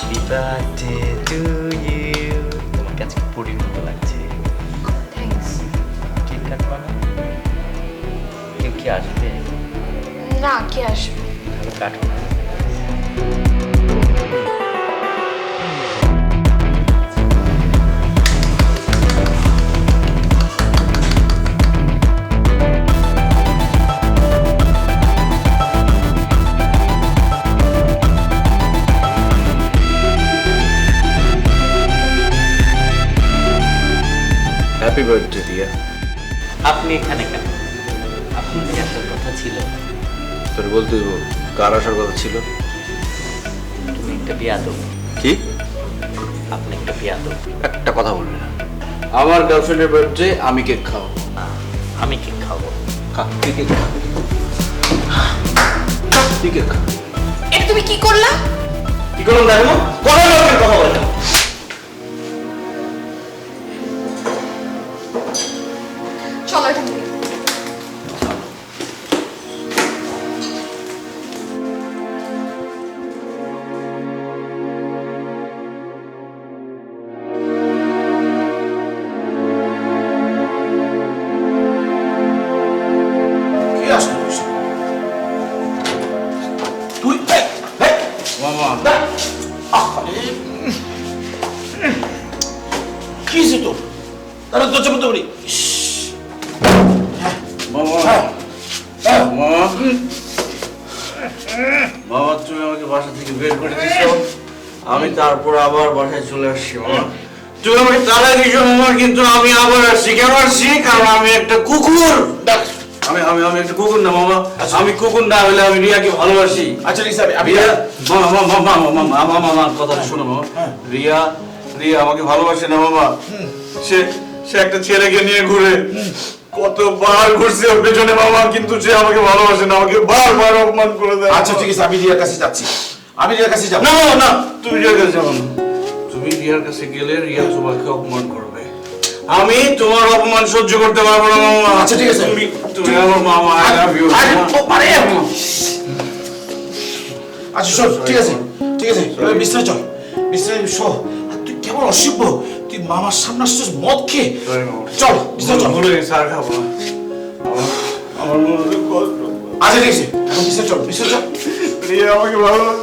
Happy birthday to you. তোমার কাছে পরির মতো লাগছে। থ্যাঙ্কস। কেক কাটবা না? কেউ কি আসবে? না, কে আসবে? তাহলে কাটো না। Happy birthday Riya. আপনি এখানে কেন? আপনার যে একটা কথা ছিল। তোর বলতে কার আসার কথা ছিল? তুমি একটা বিয়াদব। কি? আপনি একটা বিয়াদব। একটা কথা বলবি না। আমার গার্লফ্রেন্ডের বার্থডে আমি কেক খাবো। না, আমি কেক খাবো। খা, তুই কেক খা। তুই কেক খা। এটা তুমি কি করলা? কি করলাম দেখো? কথা বলবেন, কথা বলবেন। চলো এখান থেকে। কি আসলো? তুই মামা কি হয়েছে তোর? তারা দরজা বন্ধ করি। মামা মামা মামা তুমি আমাকে বাসা থেকে বের করে দিছো, আমি তারপর আবার বাসায় চলে আসছি। মামা তুমি আমাকে তাড়া দিছো মামা, কিন্তু আমি আবার আসছি। কেন আসছি? কারণ আমি একটা কুকুর। আমি আমি আমি একটা কুকুর না মামা। আমি কুকুর না হলে আমি রিয়াকে ভালোবাসি। আচ্ছা ঠিক আছে, আমি রিয়া মামা কথাটা শোনো মামা। রিয়া রিয়া আমাকে ভালোবাসে না মামা। সে সে একটা ছেলেকে নিয়ে ঘুরে, কতবার ঘুরছে ওর পেছনে মামা, কিন্তু সে আমাকে ভালোবাসে না, আমাকে বারবার অপমান করে দেয়। আচ্ছা ঠিক আছে, আমি রিয়ার কাছে যাচ্ছি। আমি রিয়ার কাছে যাবো। না মামা না, তুমি রিয়ার কাছে যাবো না। তুমি রিয়ার কাছে গেলে রিয়া তোমাকে অপমান করবে। আমি তোমার অপমান সহ্য করতে পারবো না মামা। আচ্ছা, ঠিক আছে। তুমি আমার মামা। I love you. আচ্ছা শোন, ঠিক আছে ঠিক আছে, এবার বিছানায় চল। বিছানায় শো। আর তুই কেমন অসভ্য, তুই মামার সামনে আসছিস মদ খেয়ে। চল বিছানায় চল। ভুলে গেছি, আর খাবো না। আমার মনে কষ্ট। আচ্ছা ঠিক আছে, এখন বিছানায় চল, বিছানায় চল। রিয়া আমাকে ভালোবাসে